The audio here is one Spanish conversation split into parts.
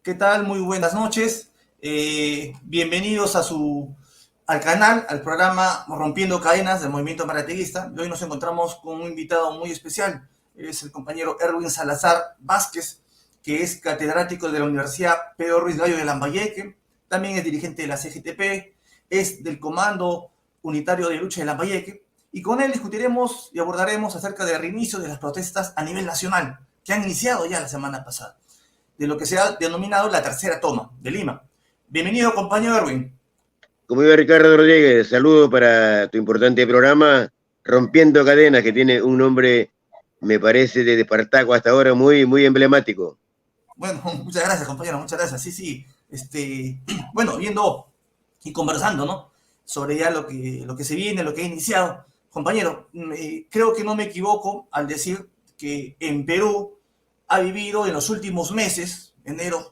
¿Qué tal? Muy buenas noches. Bienvenidos al canal, al programa Rompiendo Cadenas del Movimiento Marateguista. Hoy nos encontramos con un invitado muy especial. Es el compañero Erwin Salazar Vázquez, que es catedrático de la Universidad Pedro Ruiz Gallo de Lambayeque. También es dirigente de la CGTP, es del Comando Unitario de Lucha de Lambayeque. Y con él discutiremos y abordaremos acerca del reinicio de las protestas a nivel nacional, que han iniciado ya la semana pasada, de lo que se ha denominado la tercera toma de Lima. Bienvenido, compañero Erwin. Como iba Ricardo Rodríguez, saludo para tu importante programa Rompiendo Cadenas, que tiene un nombre, me parece, de Espartaco hasta ahora muy emblemático. Bueno, muchas gracias, compañero, muchas gracias. Sí. Bueno, viendo y conversando, ¿no? Sobre ya lo que se viene, lo que ha iniciado. Compañero, creo que no me equivoco al decir que en Perú ha vivido en los últimos meses,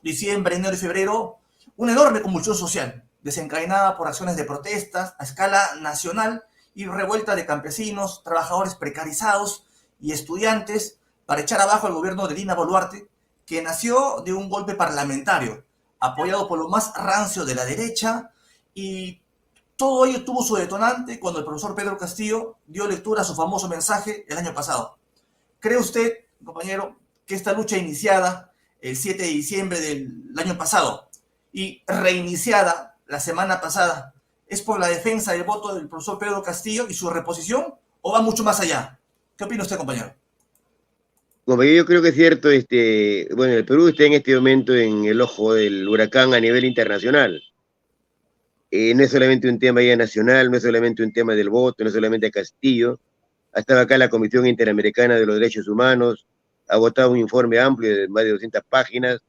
diciembre, enero y febrero, una enorme convulsión social, desencadenada por acciones de protestas a escala nacional y revuelta de campesinos, trabajadores precarizados y estudiantes para echar abajo al gobierno de Dina Boluarte, que nació de un golpe parlamentario, apoyado por lo más rancio de la derecha, y todo ello tuvo su detonante cuando el profesor Pedro Castillo dio lectura a su famoso mensaje el año pasado. ¿Cree usted, compañero, que esta lucha iniciada el 7 de diciembre del año pasado y reiniciada la semana pasada es por la defensa del voto del profesor Pedro Castillo y su reposición, o va mucho más allá? ¿Qué opina usted, compañero? Como yo creo que es cierto, bueno, el Perú está en este momento en el ojo del huracán a nivel internacional. No es solamente un tema ya nacional, no es solamente un tema del voto, no es solamente Castillo. Ha estado acá la Comisión Interamericana de los Derechos Humanos, ha votado un informe amplio de más de 200 páginas.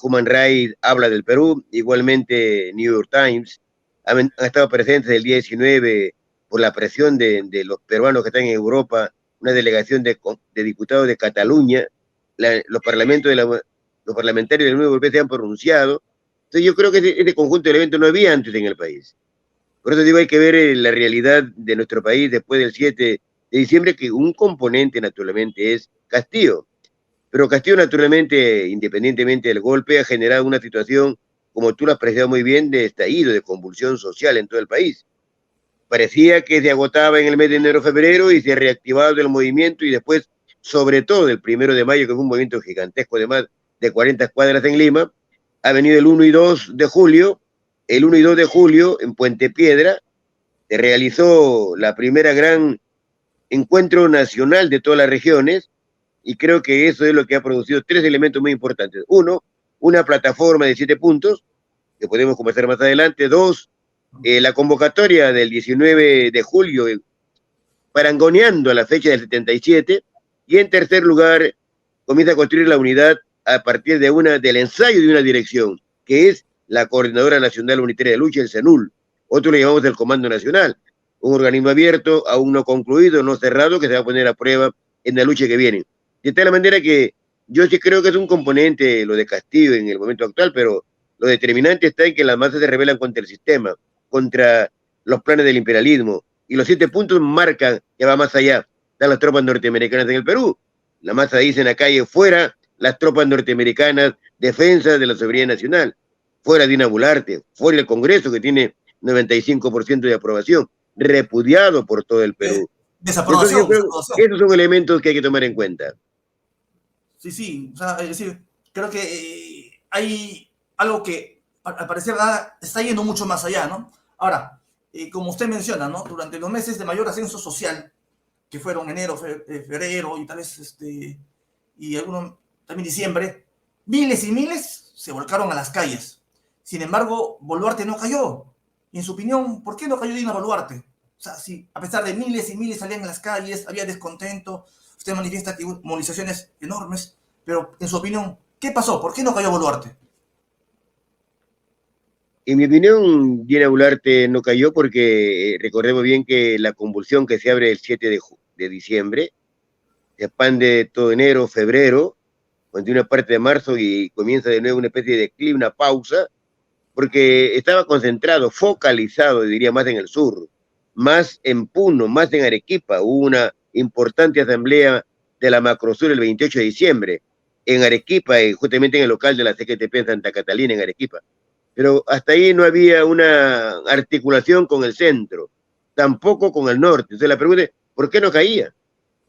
Human Rights habla del Perú, igualmente New York Times, han estado presentes el día 19 por la presión de los peruanos que están en Europa, una delegación de diputados de Cataluña, los parlamentarios de la Unión Europea se han pronunciado. Entonces yo creo que este conjunto de eventos no había antes en el país. Por eso digo, hay que ver la realidad de nuestro país después del 7 de diciembre, que un componente naturalmente es Castillo. Pero Castillo, naturalmente, independientemente del golpe, ha generado una situación, como tú lo has apreciado muy bien, de estallido, de convulsión social en todo el país. Parecía que se agotaba en el mes de enero-febrero y se ha reactivado el movimiento, y después, sobre todo el 1 de mayo, que fue un movimiento gigantesco de más de 40 cuadras en Lima, ha venido el 1 y 2 de julio. El 1 y 2 de julio, en Puente Piedra, se realizó la primera gran encuentro nacional de todas las regiones, y creo que eso es lo que ha producido tres elementos muy importantes. Uno, una plataforma de 7 puntos, que podemos conversar más adelante. Dos, la convocatoria del 19 de julio, parangoneando a la fecha del 77. Y en tercer lugar, comienza a construir la unidad a partir del ensayo de una dirección, que es la Coordinadora Nacional Unitaria de Lucha, el CENUL. Otro le llamamos el Comando Nacional, un organismo abierto, aún no concluido, no cerrado, que se va a poner a prueba en la lucha que viene. De tal manera que yo sí creo que es un componente lo de Castillo en el momento actual, pero lo determinante está en que las masas se rebelan contra el sistema, contra los planes del imperialismo, y los 7 puntos marcan que va más allá. Están las tropas norteamericanas en el Perú. La masa dice en la calle: fuera las tropas norteamericanas, defensa de la soberanía nacional, fuera Dina Boluarte, fuera el Congreso, que tiene 95% de aprobación, repudiado por todo el Perú. Entonces yo Desaprobación, creo que desaprobación. esos son elementos que hay que tomar en cuenta. Sí. O sea, es decir, creo que hay algo que al parecer está yendo mucho más allá, ¿no? Ahora, como usted menciona, ¿no? Durante los meses de mayor ascenso social, que fueron enero, febrero y tal vez y algunos también diciembre, miles y miles se volcaron a las calles. Sin embargo, Boluarte no cayó. Y en su opinión, ¿por qué no cayó Dina Boluarte? O sea, si a pesar de miles y miles salían a las calles, había descontento, usted manifiesta que hubo movilizaciones enormes, pero en su opinión, ¿qué pasó? ¿Por qué no cayó Boluarte? En mi opinión, Dina Boluarte no cayó porque recordemos bien que la convulsión que se abre el 7 de diciembre se expande todo enero, febrero, continúa parte de marzo y comienza de nuevo una especie de declive, una pausa, porque estaba concentrado, focalizado, diría, más en el sur, más en Puno, más en Arequipa. Hubo una importante asamblea de la Macrosur el 28 de diciembre. en Arequipa, justamente en el local de la CGTP en Santa Catalina, en Arequipa. Pero hasta ahí no había una articulación con el centro, tampoco con el norte. Entonces la pregunta es, ¿por qué no caía?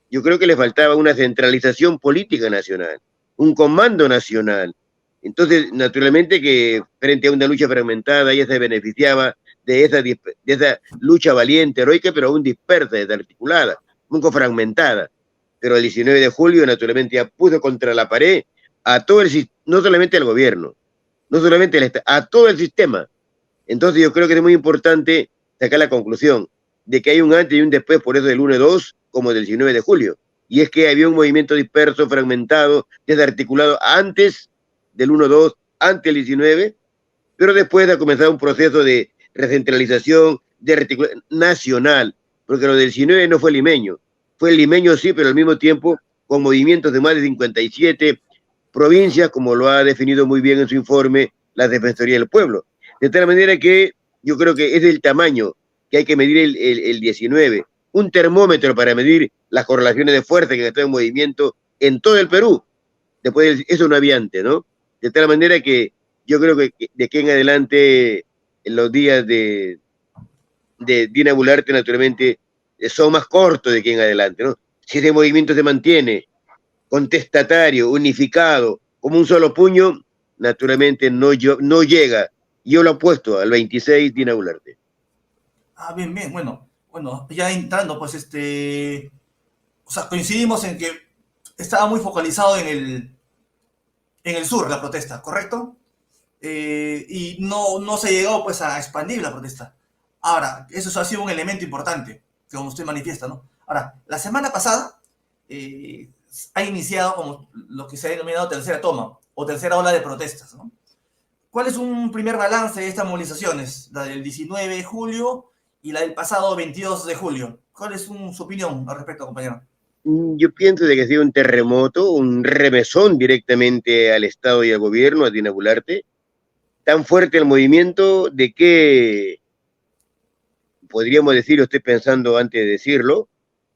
Yo creo que le faltaba una centralización política nacional, un comando nacional. Entonces, naturalmente que frente a una lucha fragmentada, ella se beneficiaba de esa lucha valiente, heroica, pero aún dispersa, desarticulada, nunca fragmentada. Pero el 19 de julio, naturalmente, ya puso contra la pared a todo no solamente al gobierno, no solamente a todo el sistema. Entonces yo creo que es muy importante sacar la conclusión de que hay un antes y un después, por eso del 1-2 como del 19 de julio. Y es que había un movimiento disperso, fragmentado, desarticulado antes del 1-2, antes del 19, pero después ha comenzado un proceso de recentralización, de reticulación nacional, porque lo del 19 no fue limeño. Fue limeño sí, pero al mismo tiempo con movimientos de más de 57 provincias, como lo ha definido muy bien en su informe la Defensoría del Pueblo. De tal manera que yo creo que es el tamaño que hay que medir el 19, un termómetro para medir las correlaciones de fuerza que están en movimiento en todo el Perú. Después eso no había antes, ¿no? De tal manera que yo creo que de aquí en adelante, en los días de Dina Boluarte, naturalmente, son más cortos de aquí en adelante, ¿no? Si ese movimiento se mantiene contestatario, unificado, como un solo puño, naturalmente no llega. Yo lo apuesto al 26 Dina Boluarte. Ah, bien, bien, bueno, ya entrando, pues o sea, coincidimos en que estaba muy focalizado en el sur la protesta, ¿correcto? Y no se llegó pues a expandir la protesta. Ahora, eso ha sido un elemento importante, como usted manifiesta, ¿no? Ahora, la semana pasada ha iniciado como lo que se ha denominado tercera toma o tercera ola de protestas, ¿no? ¿Cuál es un primer balance de estas movilizaciones? La del 19 de julio y la del pasado 22 de julio. ¿Cuál es su opinión al respecto, compañero? Yo pienso de que ha sido un terremoto, un remesón directamente al Estado y al gobierno, a Dina Boluarte. Tan fuerte el movimiento de que, podríamos decir, lo estoy pensando antes de decirlo,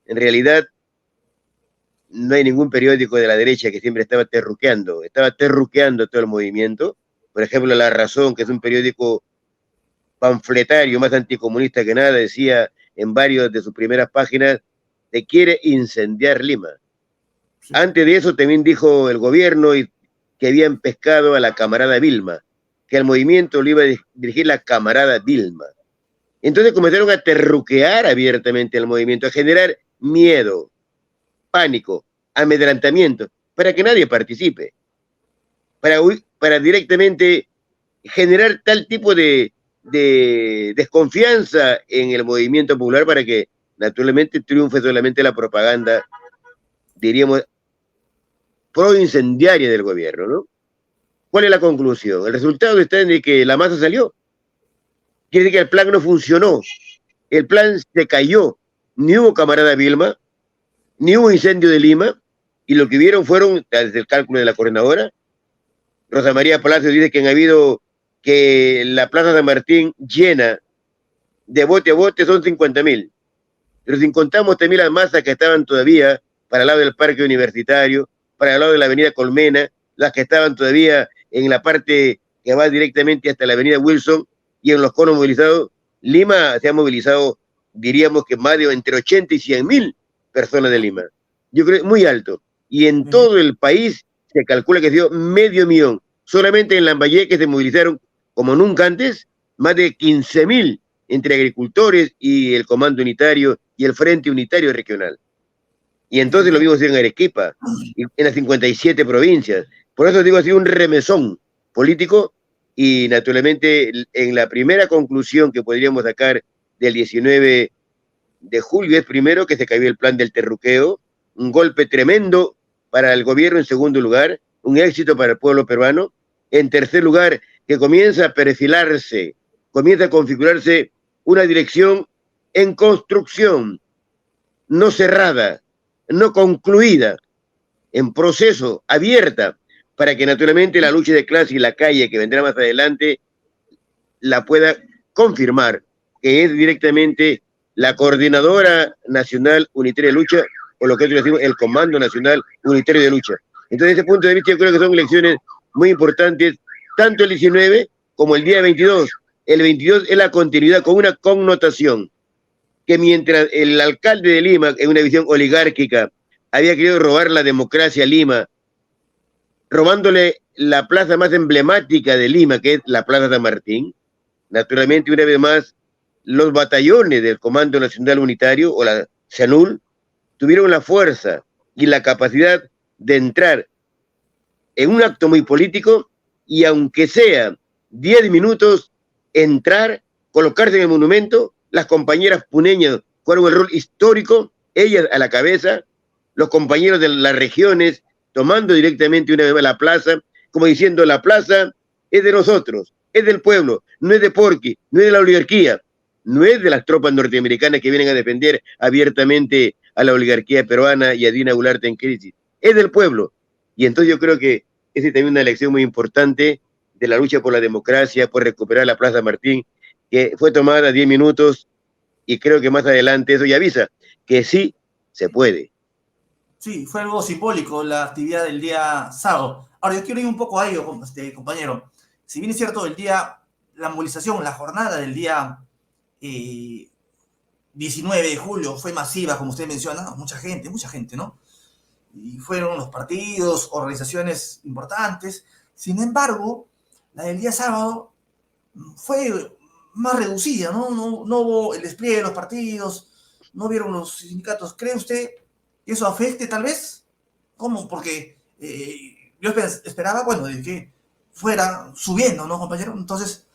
en realidad no hay ningún periódico de la derecha que siempre estaba terruqueando todo el movimiento. Por ejemplo, La Razón, que es un periódico panfletario más anticomunista que nada, decía en varios de sus primeras páginas, te quiere incendiar Lima. Sí. Antes de eso también dijo el gobierno que habían pescado a la camarada Vilma, que al movimiento lo iba a dirigir la camarada Vilma. Entonces comenzaron a terruquear abiertamente el movimiento, a generar miedo, pánico, amedrentamiento, para que nadie participe, para directamente generar tal tipo de desconfianza en el movimiento popular para que naturalmente triunfe solamente la propaganda, diríamos, pro-incendiaria del gobierno, ¿no? ¿Cuál es la conclusión? El resultado está en que la masa salió. Quiere decir que el plan no funcionó, el plan se cayó, ni hubo camarada Vilma, ni hubo incendio de Lima, y lo que vieron fueron, desde el cálculo de la coordinadora, Rosa María Palacios dice que han habido que la Plaza San Martín llena de bote a bote son 50.000. Pero si contamos también las masas que estaban todavía para el lado del Parque Universitario, para el lado de la Avenida Colmena, las que estaban todavía en la parte que va directamente hasta la Avenida Wilson y en los conos movilizados, Lima se ha movilizado, diríamos que más de entre 80 y 100.000 personas de Lima. Yo creo que es muy alto. Y en todo el país se calcula que ha sido 500.000. Solamente en Lambayeque se movilizaron, como nunca antes, más de 15.000 entre agricultores y el Comando Unitario y el Frente Unitario Regional. Y entonces lo vimos en Arequipa, en las 57 provincias. Por eso digo, ha sido un remesón político y naturalmente en la primera conclusión que podríamos sacar del 19 de julio es primero que se cayó el plan del terruqueo, un golpe tremendo para el gobierno en segundo lugar, un éxito para el pueblo peruano. En tercer lugar, que comienza a perfilarse, comienza a configurarse una dirección en construcción, no cerrada, no concluida, en proceso, abierta, para que naturalmente la lucha de clase y la calle que vendrá más adelante la pueda confirmar, que es directamente la Coordinadora Nacional Unitaria de Lucha, o lo que nosotros decimos el Comando Nacional Unitario de Lucha. Entonces, desde ese punto de vista, yo creo que son elecciones muy importantes, tanto el 19 como el día 22. El 22 es la continuidad con una connotación que mientras el alcalde de Lima, en una visión oligárquica, había querido robar la democracia a Lima, robándole la plaza más emblemática de Lima, que es la Plaza San Martín, naturalmente, una vez más, los batallones del Comando Nacional Unitario, o la CENUL, tuvieron la fuerza y la capacidad de entrar en un acto muy político y aunque sea 10 minutos, entrar, colocarse en el monumento, las compañeras puneñas jugaron el rol histórico, ellas a la cabeza, los compañeros de las regiones tomando directamente una vez la plaza, como diciendo la plaza es de nosotros, es del pueblo, no es de Porqui, no es de la oligarquía, no es de las tropas norteamericanas que vienen a defender abiertamente a la oligarquía peruana y a Dina Boluarte en crisis, es del pueblo. Y entonces yo creo que esa es también una lección muy importante de la lucha por la democracia, por recuperar la Plaza Martín, que fue tomada 10 minutos y creo que más adelante eso ya avisa que sí se puede. Sí, fue algo simbólico la actividad del día sábado. Ahora, yo quiero ir un poco a ello, compañero. Si bien es cierto, el día, la movilización, la jornada del día 19 de julio fue masiva, como usted menciona, mucha gente, ¿no? Y fueron los partidos, organizaciones importantes. Sin embargo, la del día sábado fue más reducida, ¿no? No hubo el despliegue de los partidos, no vieron los sindicatos. ¿Cree usted que eso afecte tal vez? ¿Cómo? Porque yo esperaba, bueno, de que fuera subiendo, ¿no, compañero? Entonces,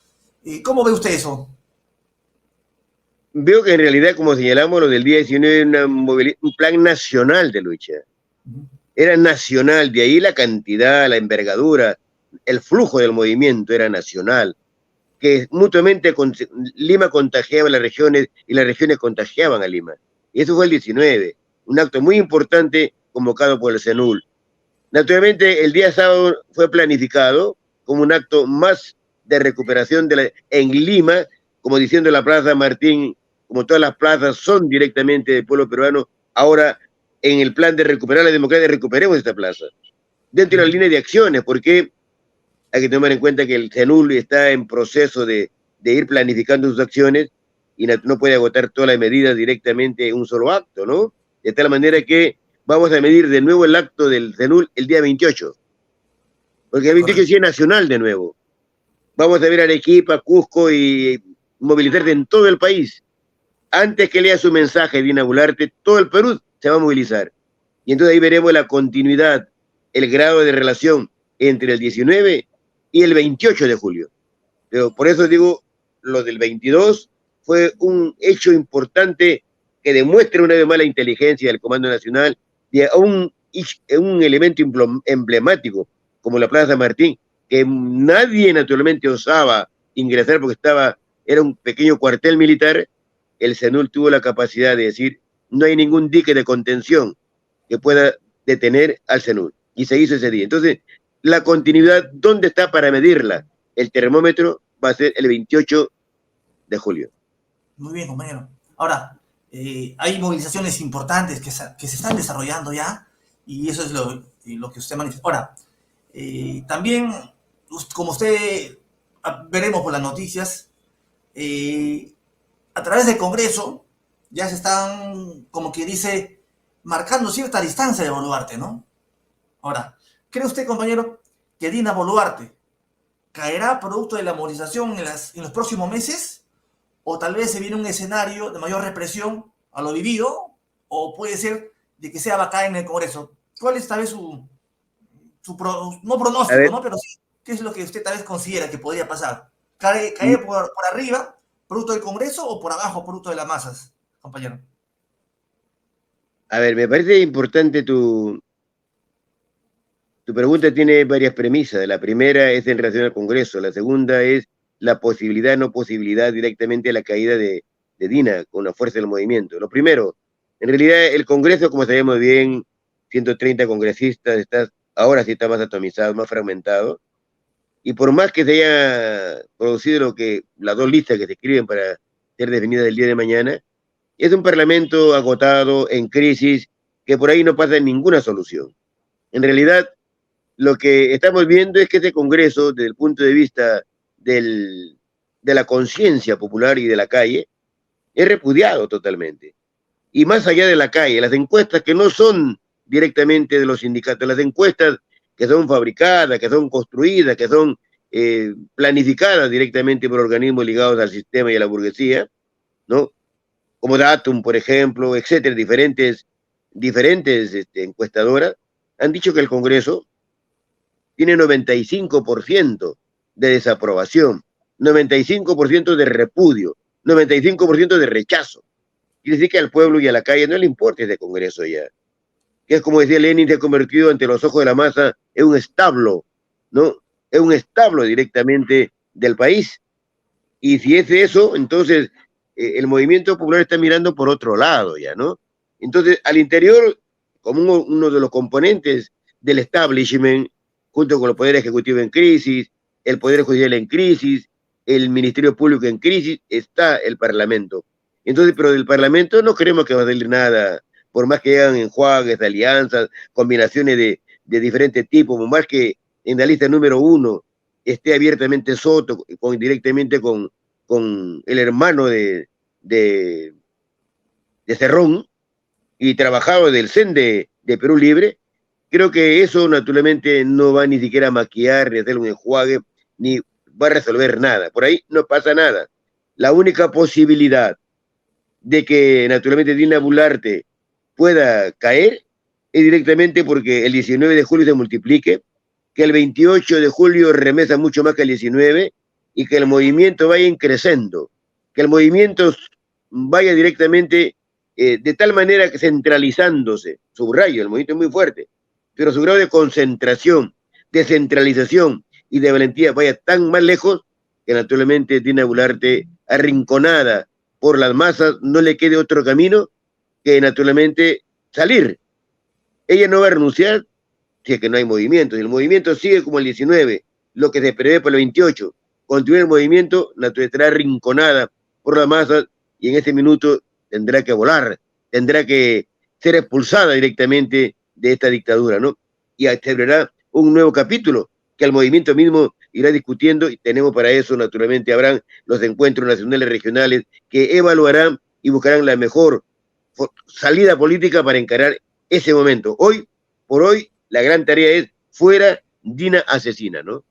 ¿cómo ve usted eso? Veo que en realidad, como señalamos, lo del día 19 era un plan nacional de lucha. Era nacional, de ahí la cantidad, la envergadura, el flujo del movimiento era nacional, que mutuamente Lima contagiaba a las regiones y las regiones contagiaban a Lima. Y eso fue el 19, un acto muy importante convocado por el CENUL. Naturalmente, el día sábado fue planificado como un acto más de recuperación en Lima, como diciendo la Plaza Martín, como todas las plazas son directamente del pueblo peruano, ahora en el plan de recuperar la democracia, recuperemos esta plaza. Dentro de la línea de acciones, porque hay que tomar en cuenta que el CENUL está en proceso de ir planificando sus acciones y no puede agotar todas las medidas directamente en un solo acto, ¿no? De tal manera que vamos a medir de nuevo el acto del CENUL el día 28, porque el 28 sí es nacional de nuevo. Vamos a ver Arequipa, Cusco y movilizarse en todo el país. Antes que lea su mensaje Dina Boluarte, todo el Perú se va a movilizar. Y entonces ahí veremos la continuidad, el grado de relación entre el 19 y el 28 de julio. Pero por eso digo, lo del 22 fue un hecho importante que demuestra una vez más la inteligencia del Comando Nacional y un elemento emblemático como la Plaza San Martín, que nadie naturalmente osaba ingresar porque era un pequeño cuartel militar. El CENUL tuvo la capacidad de decir, no hay ningún dique de contención que pueda detener al CENUL. Y se hizo ese día. Entonces, la continuidad, ¿dónde está para medirla? El termómetro va a ser el 28 de julio. Muy bien, compañero. Ahora, hay movilizaciones importantes que se están desarrollando ya, y eso es lo que usted manifiesta. Ahora, también, como usted veremos por las noticias, a través del Congreso ya se están, como que dice, marcando cierta distancia de Boluarte, ¿no? Ahora, ¿cree usted, compañero, que Dina Boluarte caerá producto de la movilización en los próximos meses? ¿O tal vez se viene un escenario de mayor represión a lo vivido? ¿O puede ser de que sea vacada en el Congreso? ¿Cuál es tal vez no pronóstico, ¿no? Pero sí, ¿qué es lo que usted tal vez considera que podría pasar? ¿Caer por arriba, producto del Congreso, o por abajo, producto de las masas, compañero? A ver, me parece importante tu pregunta, tiene varias premisas. La primera es en relación al Congreso, la segunda es la posibilidad, no posibilidad directamente de la caída de Dina con la fuerza del movimiento. Lo primero, en realidad el Congreso, como sabemos bien, 130 congresistas, ahora sí está más atomizado, más fragmentado, y por más que se haya producido las dos listas que se escriben para ser definidas el día de mañana, es un parlamento agotado, en crisis, que por ahí no pasa ninguna solución. En realidad, lo que estamos viendo es que este Congreso, desde el punto de vista de la conciencia popular y de la calle, es repudiado totalmente. Y más allá de la calle, las encuestas que no son directamente de los sindicatos, las encuestas que son fabricadas, que son construidas, que son planificadas directamente por organismos ligados al sistema y a la burguesía, ¿no? Como Datum, por ejemplo, etcétera, diferentes encuestadoras, han dicho que el Congreso tiene 95% de desaprobación, 95% de repudio, 95% de rechazo. Quiere decir que al pueblo y a la calle no le importa ese Congreso ya. Que es como decía Lenin, se ha convertido ante los ojos de la masa en un establo, ¿no? Es un establo directamente del país. Y si es eso, entonces el movimiento popular está mirando por otro lado ya, ¿no? Entonces, al interior, como uno de los componentes del establishment, junto con el Poder Ejecutivo en crisis, el Poder Judicial en crisis, el Ministerio Público en crisis, está el Parlamento. Entonces, pero del Parlamento no creemos que va a salir nada, por más que hagan enjuagues, alianzas, combinaciones de diferentes tipos, por más que en la lista número 1 esté abiertamente Soto, directamente con el hermano de Cerrón y trabajado del CEN de Perú Libre, creo que eso naturalmente no va ni siquiera a maquillar, ni a hacer un enjuague, ni va a resolver nada. Por ahí no pasa nada. La única posibilidad de que naturalmente Dina Boluarte pueda caer es directamente porque el 19 de julio se multiplique, que el 28 de julio remesa mucho más que el 19 y que el movimiento vaya creciendo, que el movimiento vaya directamente de tal manera que centralizándose, subrayo, el movimiento es muy fuerte, pero su grado de concentración, de centralización y de valentía vaya tan más lejos que naturalmente Dina Boluarte, arrinconada por las masas, no le quede otro camino que naturalmente salir. Ella no va a renunciar si es que no hay movimiento. Si el movimiento sigue como el 19, lo que se prevé para el 28, continúa el movimiento, naturalmente estará arrinconada por las masas y en ese minuto tendrá que volar, tendrá que ser expulsada directamente de esta dictadura, ¿no? Y se abrirá un nuevo capítulo que el movimiento mismo irá discutiendo y tenemos para eso, naturalmente, habrán los encuentros nacionales y regionales que evaluarán y buscarán la mejor salida política para encarar ese momento. Hoy, por hoy, la gran tarea es fuera Dina asesina, ¿no?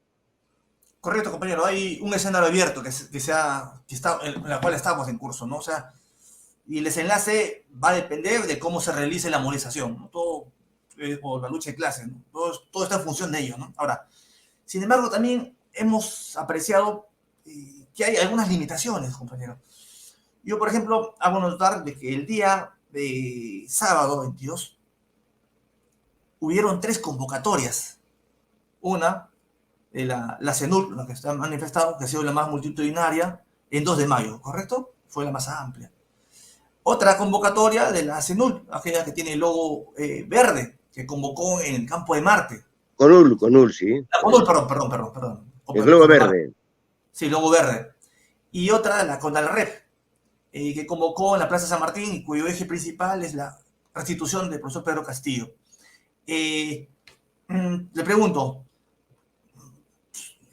Correcto, compañero. Hay un escenario abierto que está, en la cual estamos en curso, ¿no? O sea, y el desenlace va a depender de cómo se realice la movilización, ¿no? Todo, o la lucha de clases, ¿no? Todo está en función de ello, ¿no? Ahora, sin embargo, también hemos apreciado que hay algunas limitaciones, compañero. Yo, por ejemplo, hago notar de que el día de sábado 22 hubieron 3 convocatorias. Una de la CENUR, la que está manifestado, que ha sido la más multitudinaria, en 2 de mayo, ¿correcto? Fue la más amplia. Otra convocatoria de la CENUR, aquella que tiene el logo verde, que convocó en el campo de Marte. Con sí. CONUL, perdón. El globo verde. Sí, logo verde. Y otra, la CONALREP, que convocó en la Plaza San Martín y cuyo eje principal es la restitución del profesor Pedro Castillo. Le pregunto,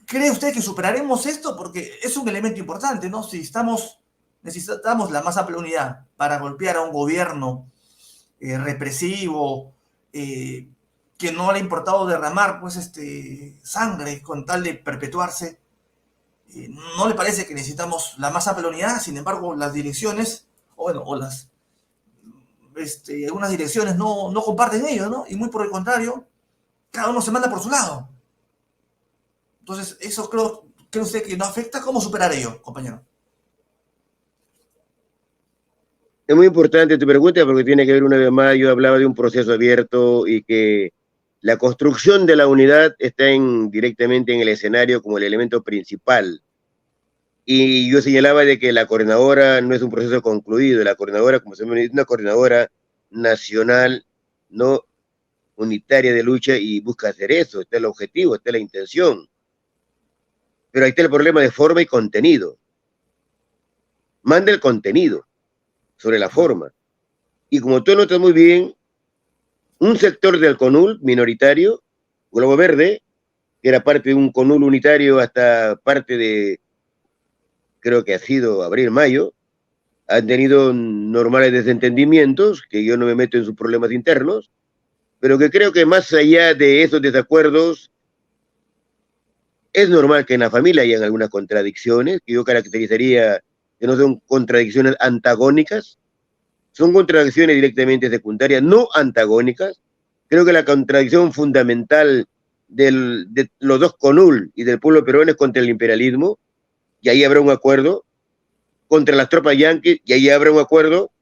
¿cree usted que superaremos esto? Porque es un elemento importante, ¿no? Si necesitamos la más amplia unidad para golpear a un gobierno represivo, que no le ha importado derramar pues, sangre con tal de perpetuarse. ¿No le parece que necesitamos la más amplia unidad? Sin embargo, las direcciones, algunas direcciones no comparten ello, ¿no? Y muy por el contrario, cada uno se manda por su lado. Entonces, eso cree usted que no afecta. ¿Cómo superar ello, compañero? Es muy importante tu pregunta porque tiene que ver una vez más, yo hablaba de un proceso abierto y que la construcción de la unidad está directamente en el escenario como el elemento principal. Y yo señalaba de que la coordinadora no es un proceso concluido, la coordinadora, como se llama, es una coordinadora nacional, no unitaria de lucha y busca hacer eso, este es el objetivo, esta es la intención. Pero ahí está el problema de forma y contenido. Manda el contenido sobre la forma. Y como tú notas muy bien, un sector del CONUL minoritario Globo Verde, que era parte de un CONUL unitario hasta parte de, creo que ha sido abril-mayo, han tenido normales desentendimientos, que yo no me meto en sus problemas internos, pero que creo que más allá de esos desacuerdos, es normal que en la familia hayan algunas contradicciones, que yo caracterizaría que no son contradicciones antagónicas, son contradicciones directamente secundarias, no antagónicas. Creo que la contradicción fundamental de los dos CONUL y del pueblo peruano es contra el imperialismo, y ahí habrá un acuerdo, contra las tropas yanquis, y ahí habrá un acuerdo,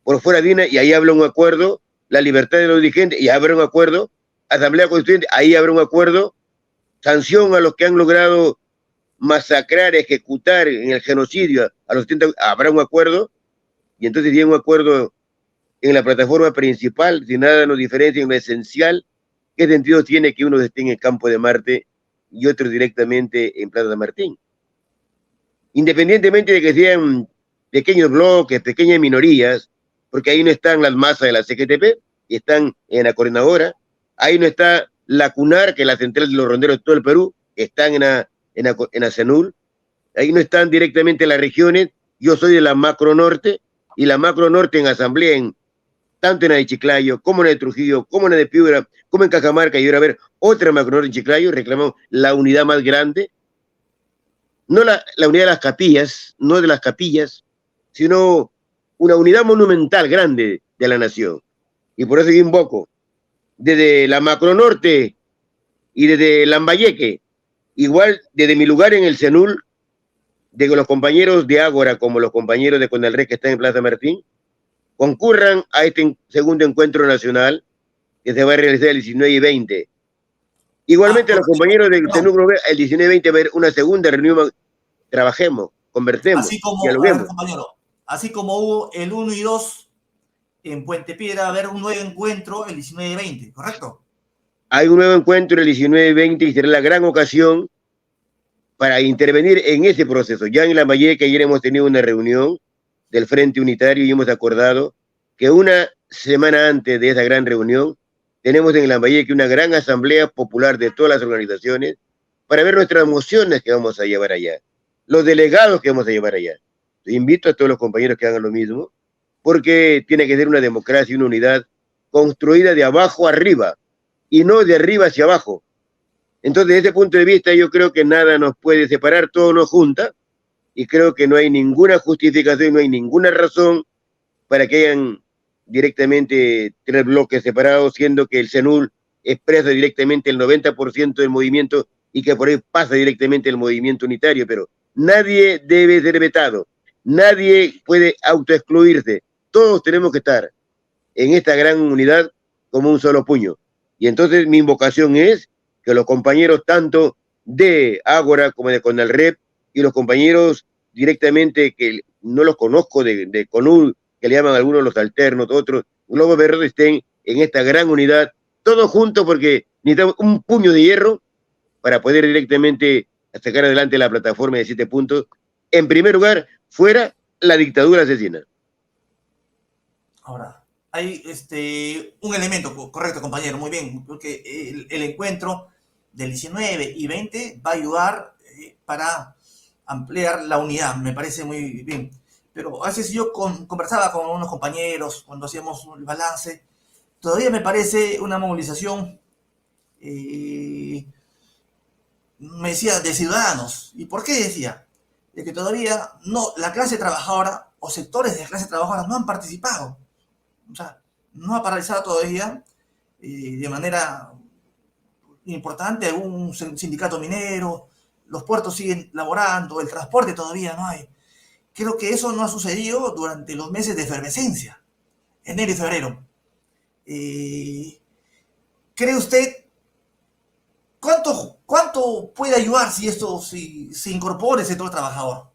por fuera de INA, y ahí habrá un acuerdo, la libertad de los dirigentes, y habrá un acuerdo, Asamblea Constituyente, ahí habrá un acuerdo, sanción a los que han logrado masacrar, ejecutar en el genocidio a los 70, habrá un acuerdo, y entonces si hay un acuerdo en la plataforma principal, si nada nos diferencia en lo esencial, ¿qué sentido tiene que unos estén en el campo de Marte y otros directamente en Plaza San Martín? Independientemente de que sean pequeños bloques, pequeñas minorías, porque ahí no están las masas de la CGTP, están en la coordinadora, ahí no está la CUNAR, que es la central de los ronderos de todo el Perú, están en la CENUL, ahí no están directamente las regiones, yo soy de la Macro Norte, y la Macro Norte en asamblea, tanto en la de Chiclayo, como en la de Trujillo, como en la de Piura, como en Cajamarca, y ahora a ver otra Macro Norte en Chiclayo, reclamamos la unidad más grande, no la unidad de las capillas, no de las capillas, sino una unidad monumental grande de la nación. Y por eso yo invoco, desde la Macro Norte y desde Lambayeque, igual desde mi lugar en el CENUL, de los compañeros de Ágora como los compañeros de Conalred que están en Plaza Martín, concurran a este segundo encuentro nacional que se va a realizar el 19 y 20. Igualmente los compañeros del CENUL, el 19 y 20 va a haber una segunda reunión, trabajemos, conversemos, así como, a ver, dialoguemos. compañero, así como hubo el 1 y 2 en Puente Piedra, va a haber un nuevo encuentro el 19 y 20, ¿correcto? Hay un nuevo encuentro el 19 y 20 y será la gran ocasión para intervenir en ese proceso. Ya en Lambayeque ayer hemos tenido una reunión del Frente Unitario y hemos acordado que una semana antes de esa gran reunión tenemos en Lambayeque una gran asamblea popular de todas las organizaciones para ver nuestras mociones que vamos a llevar allá, los delegados que vamos a llevar allá. Invito a todos los compañeros que hagan lo mismo, porque tiene que ser una democracia y una unidad construida de abajo arriba y no de arriba hacia abajo. Entonces, desde ese punto de vista, yo creo que nada nos puede separar, todo nos junta, y creo que no hay ninguna justificación, no hay ninguna razón para que hayan directamente tres bloques separados, siendo que el CENUL expresa directamente el 90% del movimiento y que por ahí pasa directamente el movimiento unitario, pero nadie debe ser vetado, nadie puede autoexcluirse, todos tenemos que estar en esta gran unidad como un solo puño. Y entonces mi invocación es que los compañeros tanto de Ágora como de Conalred y los compañeros directamente que no los conozco de CONUL, que le llaman algunos los alternos, otros, Globo Verde, estén en esta gran unidad, todos juntos porque necesitamos un puño de hierro para poder directamente sacar adelante la plataforma de 7 puntos. En primer lugar, fuera la dictadura asesina. Ahora, hay un elemento, correcto, compañero, muy bien, porque el encuentro del 19 y 20 va a ayudar para ampliar la unidad, me parece muy bien. Pero a veces yo conversaba con unos compañeros cuando hacíamos el balance, todavía me parece una movilización, me decía, de ciudadanos. ¿Y por qué decía? De que todavía no, la clase trabajadora o sectores de la clase trabajadora no han participado. O sea, no ha paralizado todavía de manera importante algún sindicato minero, los puertos siguen laborando, el transporte todavía no hay. Creo que eso no ha sucedido durante los meses de efervescencia, enero y febrero. ¿Cree usted cuánto puede ayudar si esto si se incorpora el sector trabajador?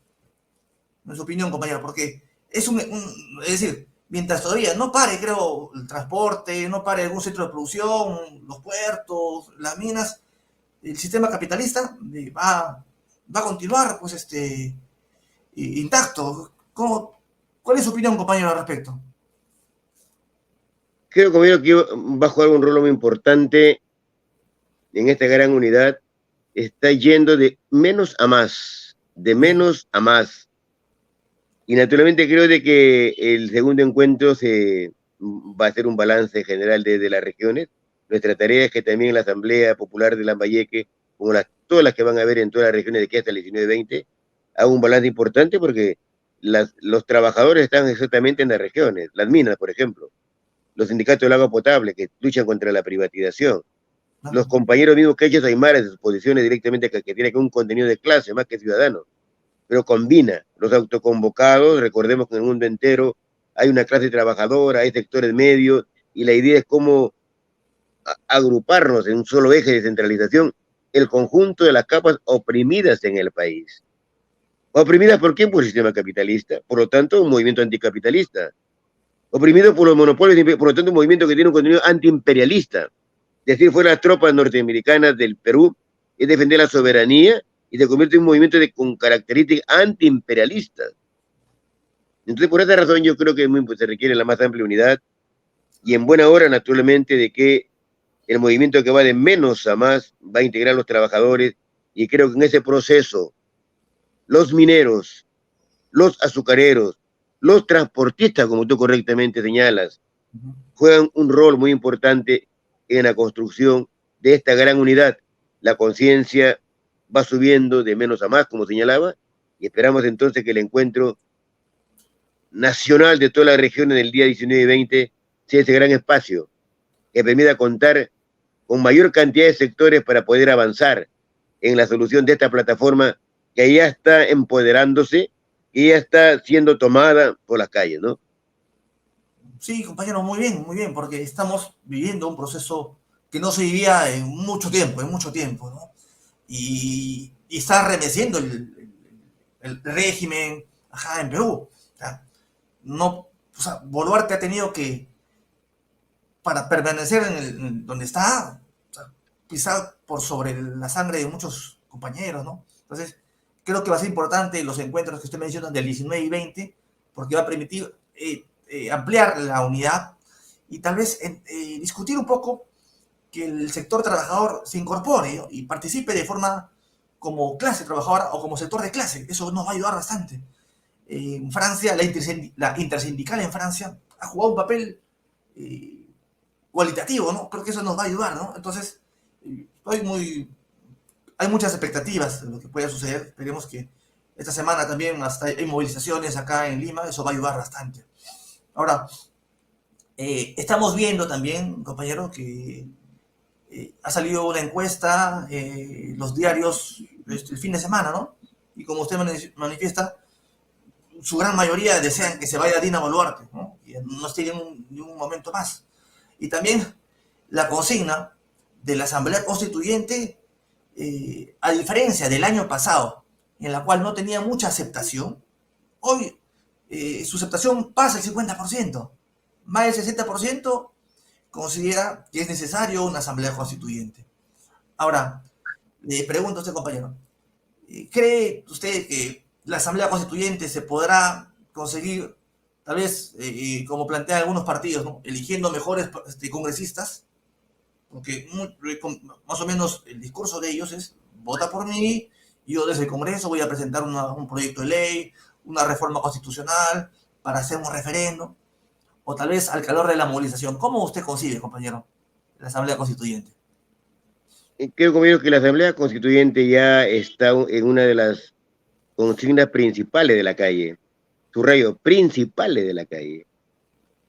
En su opinión, compañero, porque es decir, mientras todavía no pare, creo, el transporte, no pare algún centro de producción, los puertos, las minas, el sistema capitalista va a continuar, pues, intacto. ¿Cuál es su opinión, compañero, al respecto? Creo, compañero, que va a jugar un rol muy importante en esta gran unidad, está yendo de menos a más, de menos a más. Y naturalmente creo de que el segundo encuentro va a ser un balance general de las regiones. Nuestra tarea es que también la Asamblea Popular de Lambayeque, como todas las que van a haber en todas las regiones de aquí hasta el 19-20, haga un balance importante porque los trabajadores están exactamente en las regiones, las minas, por ejemplo, los sindicatos del agua potable que luchan contra la privatización, los compañeros mismos que echan Aymara en sus posiciones directamente que tiene que un contenido de clase más que ciudadano, pero combina los autoconvocados. Recordemos que en el mundo entero hay una clase trabajadora, hay sectores medios, y la idea es cómo agruparnos en un solo eje de centralización, el conjunto de las capas oprimidas en el país. ¿Oprimidas por quién? Por el sistema capitalista, por lo tanto un movimiento anticapitalista. Oprimido por los monopolios, por lo tanto un movimiento que tiene un contenido antiimperialista. Es decir, fuera las tropas norteamericanas del Perú, es defender la soberanía y se convierte en un movimiento con características antiimperialistas. Entonces, por esa razón, yo creo que se requiere la más amplia unidad y en buena hora, naturalmente, de que el movimiento que va de menos a más va a integrar a los trabajadores, y creo que en ese proceso los mineros, los azucareros, los transportistas, como tú correctamente señalas, juegan un rol muy importante en la construcción de esta gran unidad. La conciencia va subiendo de menos a más, como señalaba, y esperamos entonces que el encuentro nacional de todas las regiones del día 19 y 20 sea ese gran espacio que permita contar con mayor cantidad de sectores para poder avanzar en la solución de esta plataforma que ya está empoderándose y ya está siendo tomada por las calles, ¿no? Sí, compañero, muy bien, porque estamos viviendo un proceso que no se vivía en mucho tiempo, ¿no? Y está remeciendo el régimen, ajá, en Perú. O sea, no, o sea, Boluarte ha tenido que, para permanecer en donde está, o sea, pisar por sobre la sangre de muchos compañeros, ¿no? Entonces, creo que va a ser importante los encuentros que usted menciona del 19 y 20, porque va a permitir ampliar la unidad y tal vez discutir un poco que el sector trabajador se incorpore, ¿no? Y participe de forma como clase trabajadora o como sector de clase. Eso nos va a ayudar bastante. En Francia, la intersindical en Francia ha jugado un papel cualitativo, ¿no? Creo que eso nos va a ayudar, ¿no? Entonces, hay muchas expectativas de lo que pueda suceder. Esperemos que esta semana también hasta hay movilizaciones acá en Lima, eso va a ayudar bastante. Ahora, estamos viendo también, compañero, que ha salido una encuesta, los diarios el fin de semana, ¿no? Y como usted manifiesta, su gran mayoría desean que se vaya Dina Boluarte, ¿no? Y no esté ni un momento más. Y también la consigna de la Asamblea Constituyente, a diferencia del año pasado, en la cual no tenía mucha aceptación, hoy su aceptación pasa el 50%. Más del 60% considera que es necesario una Asamblea Constituyente. Ahora, le pregunto a usted, compañero, ¿cree usted que la Asamblea Constituyente se podrá conseguir, tal vez, como plantean algunos partidos, ¿no? Eligiendo mejores congresistas? Porque más o menos el discurso de ellos es, vota por mí, yo desde el Congreso voy a presentar un proyecto de ley, una reforma constitucional para hacer un referendo, o tal vez al calor de la movilización. ¿Cómo usted concibe, compañero, la Asamblea Constituyente? Creo, compañero, que la Asamblea Constituyente ya está en una de las consignas principales de la calle, subrayo, principales de la calle.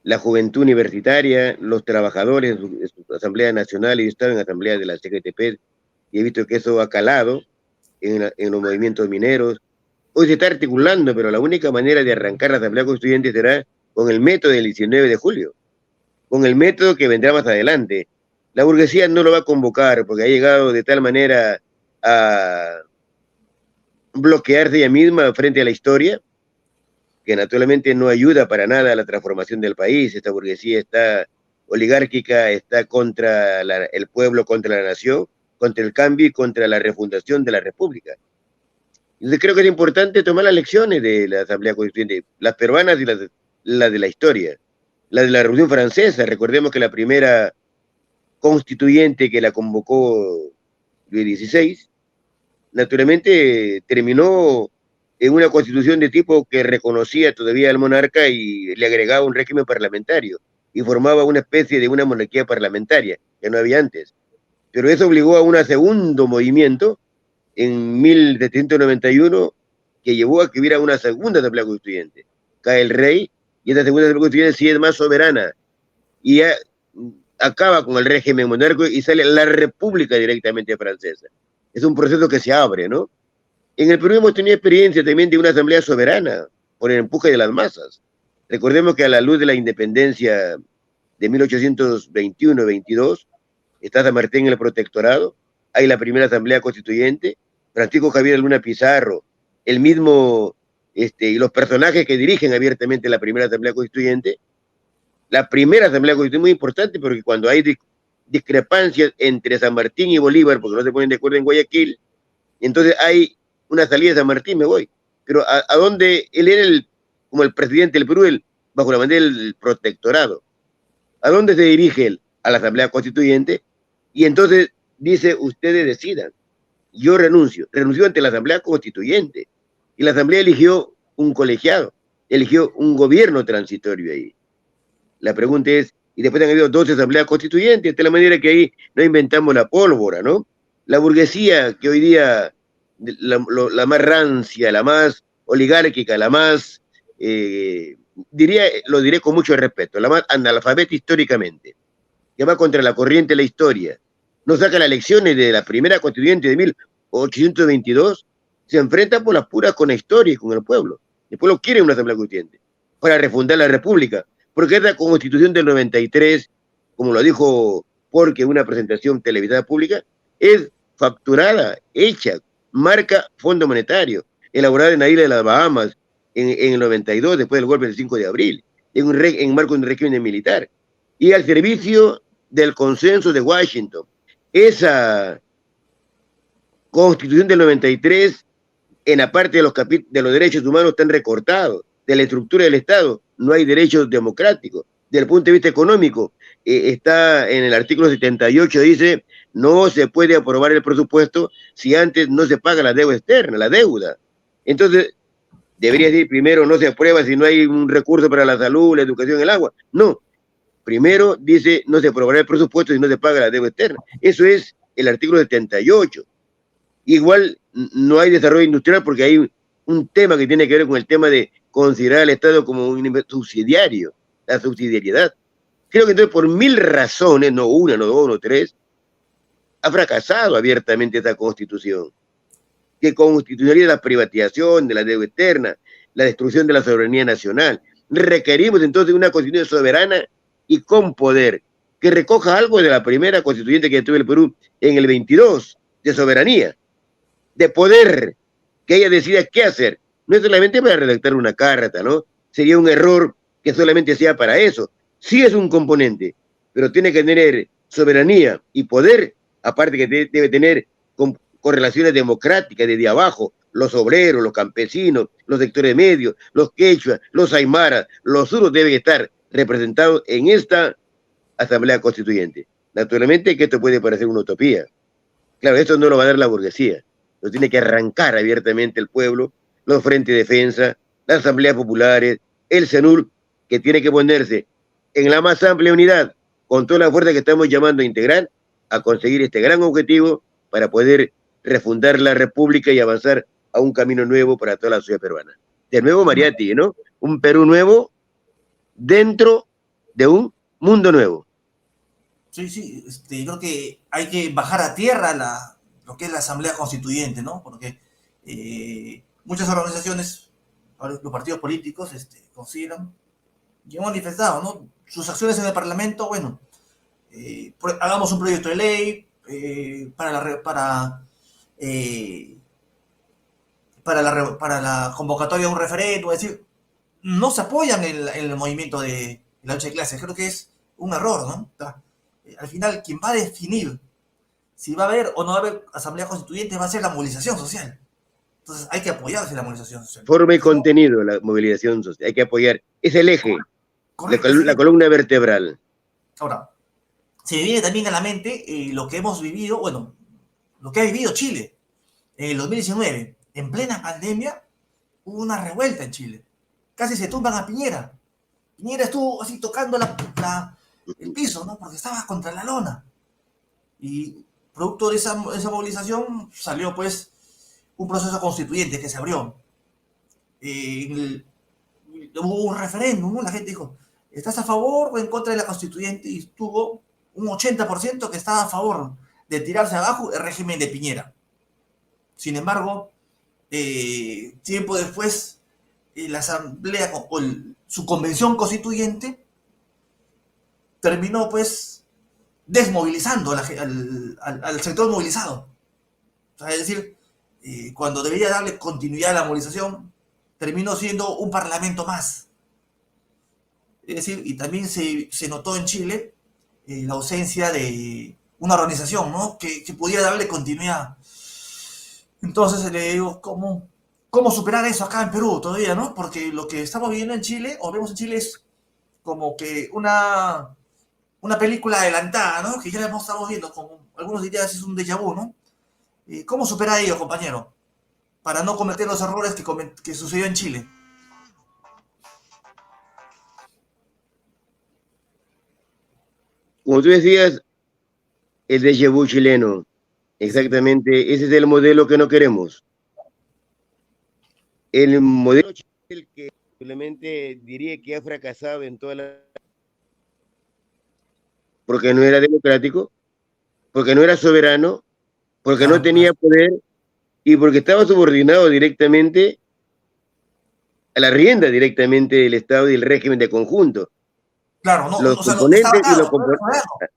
La juventud universitaria, los trabajadores en su Asamblea Nacional, y yo estaba en Asamblea de la CGTP, y he visto que eso ha calado en los movimientos mineros. Hoy se está articulando, pero la única manera de arrancar la Asamblea Constituyente será con el método del 19 de julio, con el método que vendrá más adelante. La burguesía no lo va a convocar porque ha llegado de tal manera a bloquearse ella misma frente a la historia, que naturalmente no ayuda para nada a la transformación del país. Esta burguesía está oligárquica, está contra el pueblo, contra la nación, contra el cambio y contra la refundación de la república. Entonces creo que es importante tomar las lecciones de la Asamblea Constituyente, las peruanas y las de la historia, la de la Revolución Francesa. Recordemos que la primera constituyente que la convocó Luis XVI, naturalmente terminó en una constitución de tipo que reconocía todavía al monarca y le agregaba un régimen parlamentario y formaba una especie de una monarquía parlamentaria que no había antes. Pero eso obligó a un segundo movimiento en 1791 que llevó a que hubiera una segunda asamblea constituyente. Cae el rey y esta segunda asamblea constituyente sí es más soberana y ya acaba con el régimen monárquico y sale la república directamente francesa. Es un proceso que se abre, ¿no? En el Perú hemos tenido experiencia también de una asamblea soberana por el empuje de las masas. Recordemos que a la luz de la independencia de 1821-22 está San Martín en el protectorado, hay la primera asamblea constituyente, Francisco Javier Luna Pizarro, el mismo, y los personajes que dirigen abiertamente la primera asamblea constituyente. La primera asamblea constituyente es muy importante porque cuando hay discrepancias entre San Martín y Bolívar, porque no se ponen de acuerdo en Guayaquil, entonces hay una salida de San Martín, me voy. Pero ¿a dónde? Él era como el presidente del Perú, bajo la bandera del protectorado. ¿A dónde se dirige él? A la asamblea constituyente. Y entonces dice, ustedes decidan. Yo renuncio. Renunció ante la asamblea constituyente. Y la asamblea eligió un colegiado, eligió un gobierno transitorio ahí. La pregunta es, y después han habido 12 asambleas constituyentes, de la manera que ahí no inventamos la pólvora, ¿no? La burguesía que hoy día, la más rancia, la más oligárquica, la más, lo diré con mucho respeto, la más analfabeta históricamente, que va contra la corriente de la historia, no saca las lecciones de la primera constituyente de 1822, se enfrenta por las puras con la historia y con el pueblo. El pueblo quiere una asamblea constituyente para refundar la república, porque esta constitución del 93, como lo dijo Porque una presentación televisada pública, es facturada, hecha, marca Fondo Monetario, elaborada en la isla de las Bahamas en el 92, después del golpe del 5 de abril, en marco de un régimen militar, y al servicio del consenso de Washington. Esa constitución del 93, en la parte de los derechos humanos, están recortados, de la estructura del Estado, no hay derechos democráticos. Desde el punto de vista económico, está en el artículo 78, dice, no se puede aprobar el presupuesto si antes no se paga la deuda externa, la deuda. Entonces, debería decir, primero no se aprueba si no hay un recurso para la salud, la educación, el agua. No, primero dice, no se aprobará el presupuesto si no se paga la deuda externa. Eso es el artículo 78. Igual no hay desarrollo industrial porque hay un tema que tiene que ver con el tema de considerar al Estado como un subsidiario, la subsidiariedad. Creo que entonces por 1000 razones, no una, no dos, no tres, ha fracasado abiertamente esta constitución, que constituiría la privatización de la deuda externa, la destrucción de la soberanía nacional. Requerimos entonces una constitución soberana y con poder, que recoja algo de la primera constituyente que tuvo el Perú en el 22, de soberanía, de poder, que ella decida qué hacer. No es solamente para redactar una carta, ¿no? Sería un error que solamente sea para eso. Sí es un componente, pero tiene que tener soberanía y poder, aparte que debe tener correlaciones democráticas desde abajo, los obreros, los campesinos, los sectores medios, los quechua, los aymaras, los suros deben estar representados en esta asamblea constituyente. Naturalmente que esto puede parecer una utopía. Claro, esto no lo va a dar la burguesía, lo tiene que arrancar abiertamente el pueblo, los frentes de defensa, las asambleas populares, el CENUR, que tiene que ponerse en la más amplia unidad, con toda la fuerza que estamos llamando a integrar, a conseguir este gran objetivo para poder refundar la república y avanzar a un camino nuevo para toda la sociedad peruana. De nuevo, Mariatti, ¿no? Un Perú nuevo dentro de un mundo nuevo. Sí, sí, creo que hay que bajar a tierra lo que es la Asamblea Constituyente, ¿no? Porque muchas organizaciones, los partidos políticos, consideran y han manifestado, ¿no? Sus acciones en el Parlamento, bueno, hagamos un proyecto de ley para la convocatoria de un referéndum, es decir, no se apoyan en el movimiento de la lucha de clases. Creo que es un error, ¿no? Al final, quien va a definir si va a haber o no va a haber asamblea constituyente va a ser la movilización social. Entonces hay que apoyarse en la movilización social. Forma y contenido la movilización social. Hay que apoyar. Es el eje, la columna vertebral. Ahora, se me viene también a la mente lo que hemos vivido, bueno, lo que ha vivido Chile. En el 2019, en plena pandemia, hubo una revuelta en Chile. Casi se tumban a Piñera. Piñera estuvo así tocando el piso, ¿no? Porque estaba contra la lona. Y producto de esa movilización salió pues un proceso constituyente que se abrió. Hubo un referéndum, ¿no? La gente dijo, ¿estás a favor o en contra de la constituyente? Y tuvo un 80% que estaba a favor de tirarse abajo el régimen de Piñera. Sin embargo, tiempo después, la asamblea o su convención constituyente terminó pues desmovilizando al sector movilizado. O sea, es decir, cuando debería darle continuidad a la movilización, terminó siendo un parlamento más. Es decir, y también se notó en Chile la ausencia de una organización, ¿no? que pudiera darle continuidad. Entonces le digo, ¿cómo superar eso acá en Perú todavía, no? Porque lo que estamos viviendo en Chile, o vemos en Chile, es como que una película adelantada, ¿no? Que ya la estamos viendo, como algunos dirían, es un déjà vu, ¿no? ¿Cómo superar ello, compañero? Para no cometer los errores que sucedió en Chile. Como tú decías, el déjà vu chileno, exactamente, ese es el modelo que no queremos. El modelo chileno que simplemente diría que ha fracasado en toda la... Porque no era democrático, porque no era soberano, porque no Claro, tenía poder y porque estaba subordinado directamente a la rienda directamente del Estado y el régimen de conjunto. claro, no, Los o sea, estaba componentes y los atado, no era componentes... soberano.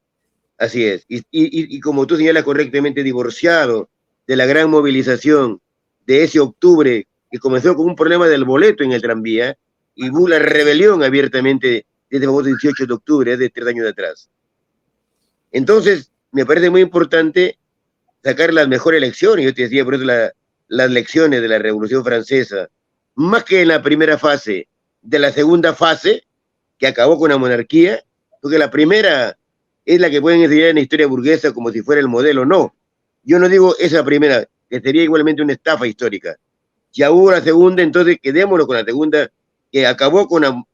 Así es. Y como tú señalas correctamente, divorciado de la gran movilización de ese octubre que comenzó con un problema del boleto en el tranvía y hubo la rebelión abiertamente desde el famoso 18 de octubre, de 3 años atrás. Entonces, me parece muy importante sacar las mejores lecciones. Yo te decía, por eso las lecciones de la Revolución Francesa, más que en la primera fase, de la segunda fase, que acabó con la monarquía, porque la primera es la que pueden enseñar en la historia burguesa como si fuera el modelo. No, yo no digo esa primera, que sería igualmente una estafa histórica. Ya hubo la segunda, entonces quedémonos con la segunda, que acabó con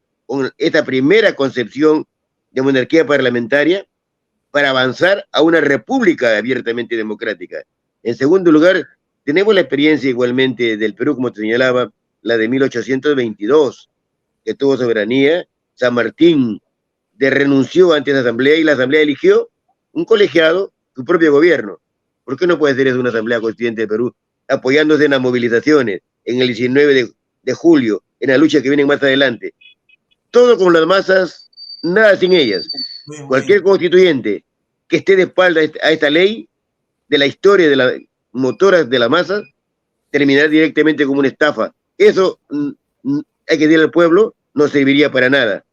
esta primera concepción de monarquía parlamentaria para avanzar a una república abiertamente democrática. En segundo lugar, tenemos la experiencia igualmente del Perú, como te señalaba, la de 1822, que tuvo soberanía. San Martín renunció ante la asamblea y la asamblea eligió un colegiado, su propio gobierno. ¿Por qué no puede ser eso una asamblea constituyente de Perú, apoyándose en las movilizaciones, en el 19 de julio, en la lucha que viene más adelante? Todo con las masas, nada sin ellas. Muy bien, muy Cualquier bien. constituyente que esté de espalda a esta ley de la historia de las motoras de la masa terminará directamente como una estafa. Eso hay que decirle al pueblo, no serviría para nada,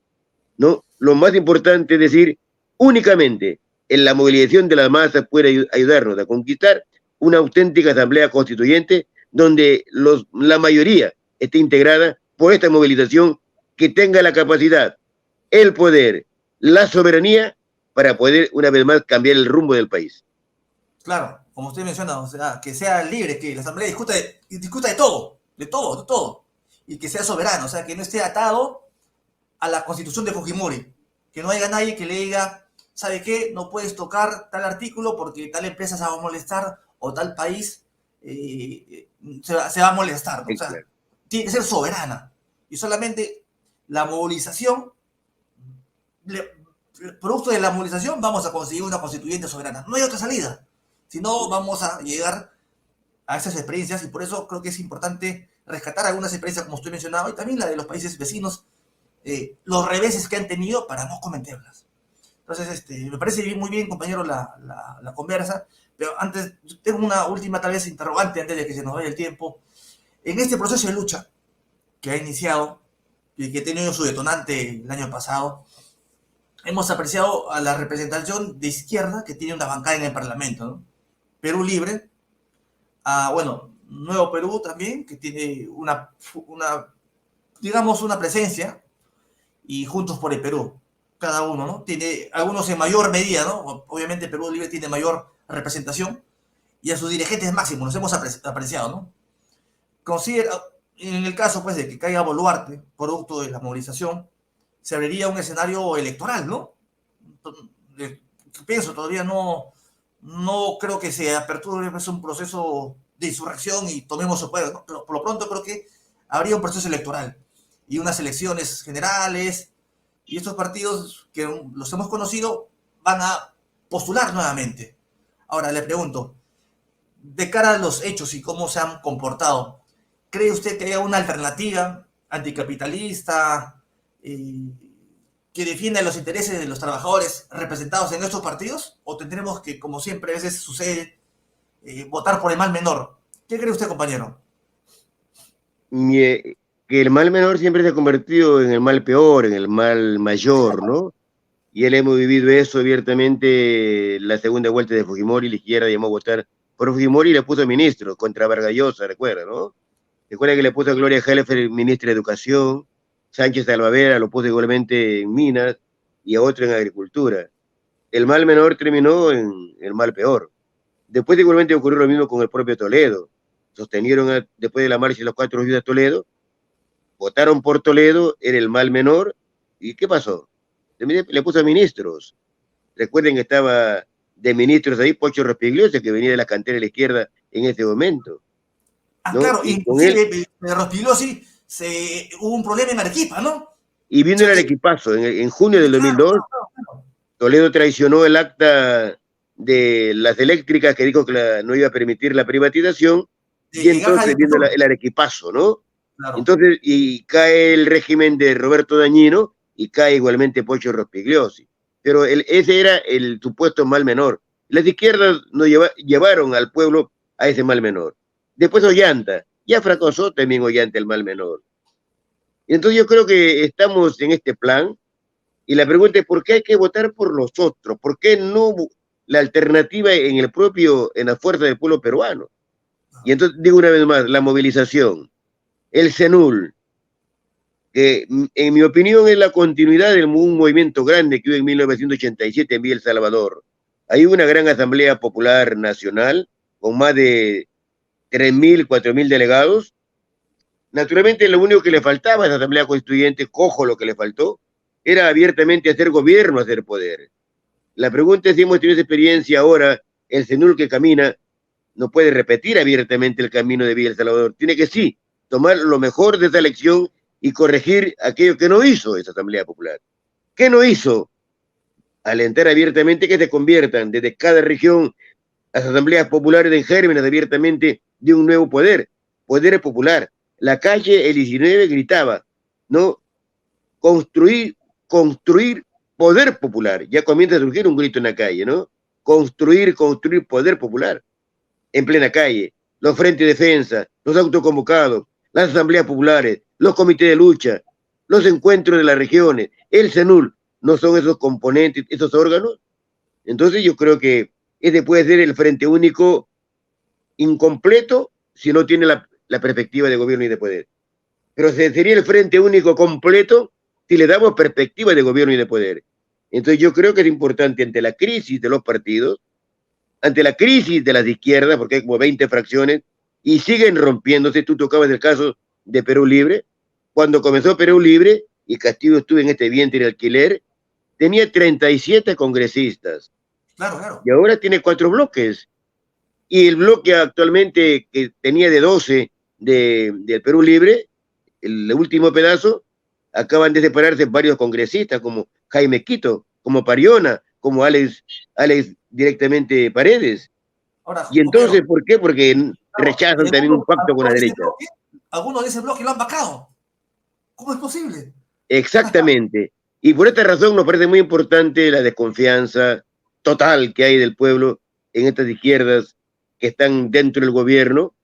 ¿no? Lo más importante es decir, únicamente en la movilización de las masas puede ayudarnos a conquistar una auténtica asamblea constituyente donde la mayoría esté integrada por esta movilización que tenga la capacidad, el poder, la soberanía para poder una vez más cambiar el rumbo del país. Claro, como usted menciona, o sea, que sea libre, que la asamblea discuta de todo, de todo, de todo. Y que sea soberano, o sea, que no esté atado a la constitución de Fujimori. Que no haya nadie que le diga, ¿sabe qué? No puedes tocar tal artículo porque tal empresa se va a molestar o tal país se va a molestar, ¿no? O sea, Claro. tiene que ser soberana. Y solamente la movilización, producto de la movilización, vamos a conseguir una constituyente soberana. No hay otra salida. Si no, vamos a llegar a esas experiencias y por eso creo que es importante rescatar algunas experiencias como usted mencionaba y también la de los países vecinos, los reveses que han tenido para no cometerlas. Entonces, me parece muy bien, compañero, la conversa, pero antes, tengo una última tal vez interrogante antes de que se nos vaya el tiempo. En este proceso de lucha que ha iniciado y que ha tenido su detonante el año pasado, hemos apreciado a la representación de izquierda que tiene una bancada en el Parlamento, ¿no? Perú Libre, bueno, Nuevo Perú también, que tiene digamos, una presencia, y Juntos por el Perú, cada uno, ¿no? Tiene algunos en mayor medida, ¿no? Obviamente Perú Libre tiene mayor representación, y a sus dirigentes máximos, los hemos apreciado, ¿no? Considera, en el caso pues de que caiga Boluarte, producto de la movilización, se abriría un escenario electoral, ¿no? Pienso, todavía no creo que se aperture pues, un proceso de insurrección y tomemos su poder, ¿no? Pero por lo pronto creo que habría un proceso electoral y unas elecciones generales, y estos partidos que los hemos conocido van a postular nuevamente. Ahora le pregunto, de cara a los hechos y cómo se han comportado, ¿cree usted que haya una alternativa anticapitalista que defienda los intereses de los trabajadores representados en estos partidos? ¿O tendremos que, como siempre a veces sucede, votar por el mal menor? ¿Qué cree usted, compañero? Que el mal menor siempre se ha convertido en el mal peor, en el mal mayor, ¿no? Y él hemos vivido eso abiertamente la segunda vuelta de Fujimori, la izquierda llamó a votar por Fujimori y le puso ministro contra Vargas Llosa, recuerda, ¿no? Recuerda que le puso a Gloria Helfer ministra de Educación, Sánchez Salvadera lo puso igualmente en Minas y a otro en Agricultura. El mal menor terminó en el mal peor. Después igualmente ocurrió lo mismo con el propio Toledo. Sostenieron después de la marcha de los 4 días de Toledo, votaron por Toledo, era el mal menor, ¿y qué pasó? Le puso a ministros. Recuerden que estaba de ministros ahí Pocho Rospigliosi, que venía de la cantera de la izquierda en ese momento. Ah, ¿no? claro, Y con él, inclusive Rospigliosi hubo un problema en Arequipa, ¿no? y vino el Arequipazo, en junio del Claro, 2002, claro. Toledo traicionó el acta de las eléctricas que dijo que no iba a permitir la privatización, y entonces vino el Arequipazo, ¿no? Claro. Entonces, y cae el régimen de Roberto Dañino, y cae igualmente Pocho Rospigliosi. Pero ese era el supuesto mal menor. Las izquierdas nos llevaron al pueblo a ese mal menor. Después Ollanta, ya fracasó también Ollanta el mal menor. Y entonces yo creo que estamos en este plan, y la pregunta es ¿por qué hay que votar por los otros? ¿Por qué no la alternativa en la fuerza del pueblo peruano? Y entonces digo una vez más, la movilización, el CENUL, que en mi opinión es la continuidad de un movimiento grande que hubo en 1987 en Villa El Salvador. Hay una gran Asamblea Popular Nacional con más de 3.000, 4.000 delegados. Naturalmente lo único que le faltaba a esa Asamblea Constituyente, cojo lo que le faltó, era abiertamente hacer gobierno, hacer poder. La pregunta es si hemos tenido esa experiencia ahora, el CENUL que camina no puede repetir abiertamente el camino de Villa El Salvador. Tiene que sí, tomar lo mejor de esa elección y corregir aquello que no hizo esa Asamblea Popular. ¿Qué no hizo? Alentar abiertamente que se conviertan desde cada región las asambleas populares en gérmenes abiertamente de un nuevo poder, poder popular. La calle el 19 gritaba, ¿no? Construir poder popular. Ya comienza a surgir un grito en la calle, ¿no? Construir poder popular en plena calle. Los frentes de defensa, los autoconvocados, las asambleas populares, los comités de lucha, los encuentros de las regiones, el CENUL, ¿no son esos componentes, esos órganos? Entonces yo creo que ese puede ser el frente único incompleto si no tiene la perspectiva de gobierno y de poder. Pero sería el frente único completo si le damos perspectiva de gobierno y de poder. Entonces yo creo que es importante ante la crisis de los partidos, ante la crisis de las izquierdas, porque hay como 20 fracciones, y siguen rompiéndose. Tú tocabas el caso de Perú Libre. Cuando comenzó Perú Libre, y Castillo estuvo en este vientre de alquiler, tenía 37 congresistas. Claro, claro. Y ahora tiene 4 bloques. Y el bloque actualmente que tenía de 12 del Perú Libre, el último pedazo, acaban de separarse varios congresistas, como Jaime Quito, como Pariona, como Alex directamente Paredes. Ahora, Y entonces, ¿por qué? Porque rechazan también un pacto con la derecha. Algunos de ese bloque lo han vacado. ¿Cómo es posible? Exactamente. Y por esta razón nos parece muy importante la desconfianza total que hay del pueblo en estas izquierdas que están dentro del gobierno,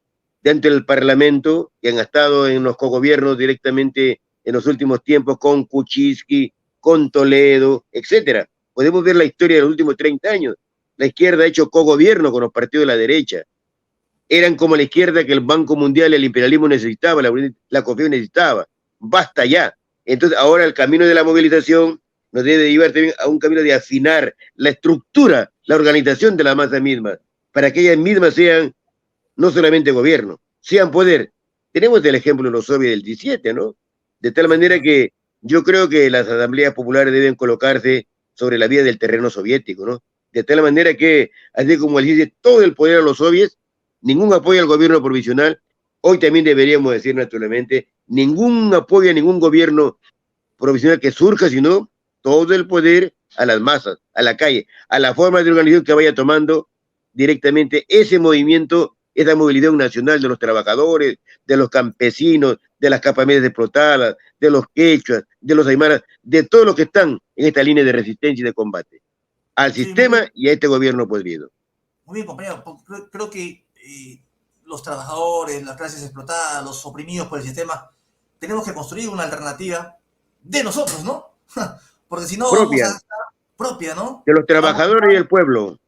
dentro del parlamento, que han estado en los cogobiernos directamente en los últimos tiempos con Kuczynski, con Toledo, etcétera. Podemos ver la historia de los últimos 30 años. La izquierda ha hecho cogobierno con los partidos de la derecha. Eran como la izquierda que el Banco Mundial y el imperialismo necesitaba, la COFEO necesitaba. Basta ya. Entonces ahora el camino de la movilización nos debe llevar también a un camino de afinar la estructura, la organización de la masa misma, para que ellas mismas sean no solamente gobierno, sean poder. Tenemos el ejemplo de los soviets del 17, ¿no? De tal manera que yo creo que las asambleas populares deben colocarse sobre la vía del terreno soviético, ¿no? De tal manera que, así como le dice todo el poder a los soviets, ningún apoyo al gobierno provisional, hoy también deberíamos decir naturalmente, ningún apoyo a ningún gobierno provisional que surja, sino todo el poder a las masas, a la calle, a la forma de organización que vaya tomando directamente ese movimiento, esa movilización nacional de los trabajadores, de los campesinos, de las capas medias explotadas, de los quechuas, de los aymaras, de todos los que están en esta línea de resistencia y de combate, al sistema y a este gobierno podrido. Muy bien, compañero. Creo que los trabajadores, las clases explotadas, los oprimidos por el sistema, tenemos que construir una alternativa de nosotros, ¿no? Porque si no, propia, vamos a estar propia, ¿no? de los trabajadores y el pueblo.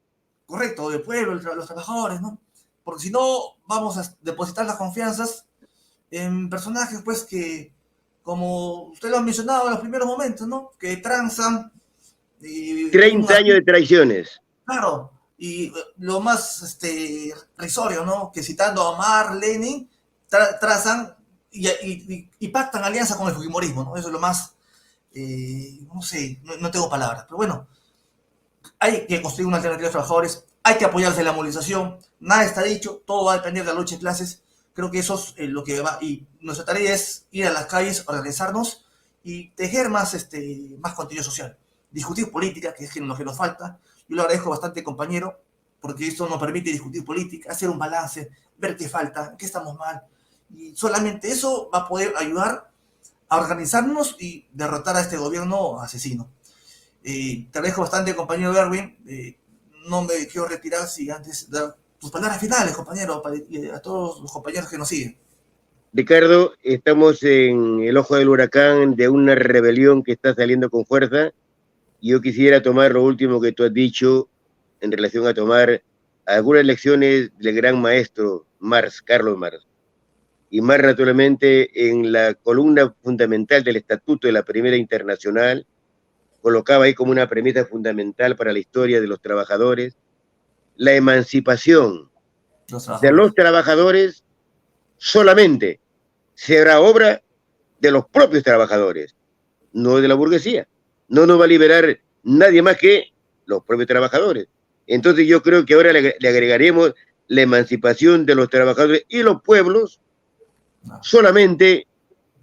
Correcto, del pueblo, los trabajadores, ¿no? Porque si no, vamos a depositar las confianzas en personajes, pues, que, como usted lo ha mencionado en los primeros momentos, ¿no? Que transan. 30 años de traiciones. Claro, y lo más risorio, ¿no? Que citando a Omar, Lenin, trazan y pactan alianza con el fujimorismo, ¿no? Eso es lo más, no sé, no tengo palabras, pero bueno, hay que construir una alternativa a los trabajadores, hay que apoyarse en la movilización, nada está dicho, todo va a depender de la lucha de clases, creo que eso es lo que va, y nuestra tarea es ir a las calles, organizarnos y tejer más contenido social, discutir política, que es lo que nos falta. Yo le agradezco bastante, compañero, porque esto nos permite discutir política, hacer un balance, ver qué falta, qué estamos mal, y solamente eso va a poder ayudar a organizarnos y derrotar a este gobierno asesino. Te agradezco bastante, compañero Erwin. No me quiero retirar si antes dar tus palabras finales, compañero, a todos los compañeros que nos siguen. Ricardo, estamos en el ojo del huracán de una rebelión que está saliendo con fuerza. Y yo quisiera tomar lo último que tú has dicho en relación a tomar algunas lecciones del gran maestro Marx, Carlos Marx. Y Marx, naturalmente, en la columna fundamental del Estatuto de la Primera Internacional, colocaba ahí como una premisa fundamental para la historia de los trabajadores, la emancipación de los trabajadores solamente será obra de los propios trabajadores, no de la burguesía. No nos va a liberar nadie más que los propios trabajadores. Entonces yo creo que ahora le agregaremos la emancipación de los trabajadores y los pueblos, solamente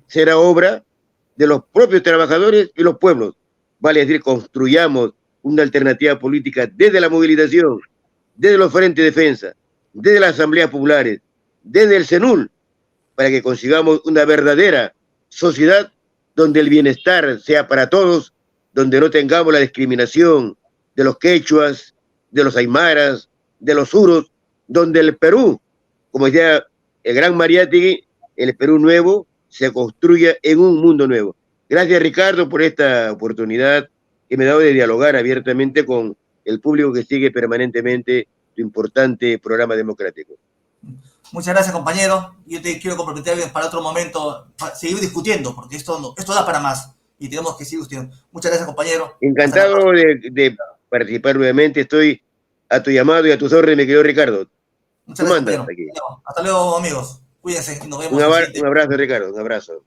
será obra de los propios trabajadores y los pueblos. Vale decir, construyamos una alternativa política desde la movilización, desde los frentes de defensa, desde las asambleas populares, desde el CENUL, para que consigamos una verdadera sociedad donde el bienestar sea para todos, donde no tengamos la discriminación de los quechuas, de los aymaras, de los suros, donde el Perú, como decía el gran Mariátegui, el Perú nuevo se construya en un mundo nuevo. Gracias, Ricardo, por esta oportunidad que me ha dado de dialogar abiertamente con el público que sigue permanentemente tu importante programa democrático. Muchas gracias, compañero. Yo te quiero comprometer para otro momento, para seguir discutiendo, porque esto da para más y tenemos que seguir discutiendo. Muchas gracias, compañero. Encantado de participar nuevamente. Estoy a tu llamado y a tus órdenes, mi querido Ricardo. Muchas gracias, compañero. Hasta luego, amigos. Cuídense y nos vemos. Un abrazo, Ricardo. Un abrazo.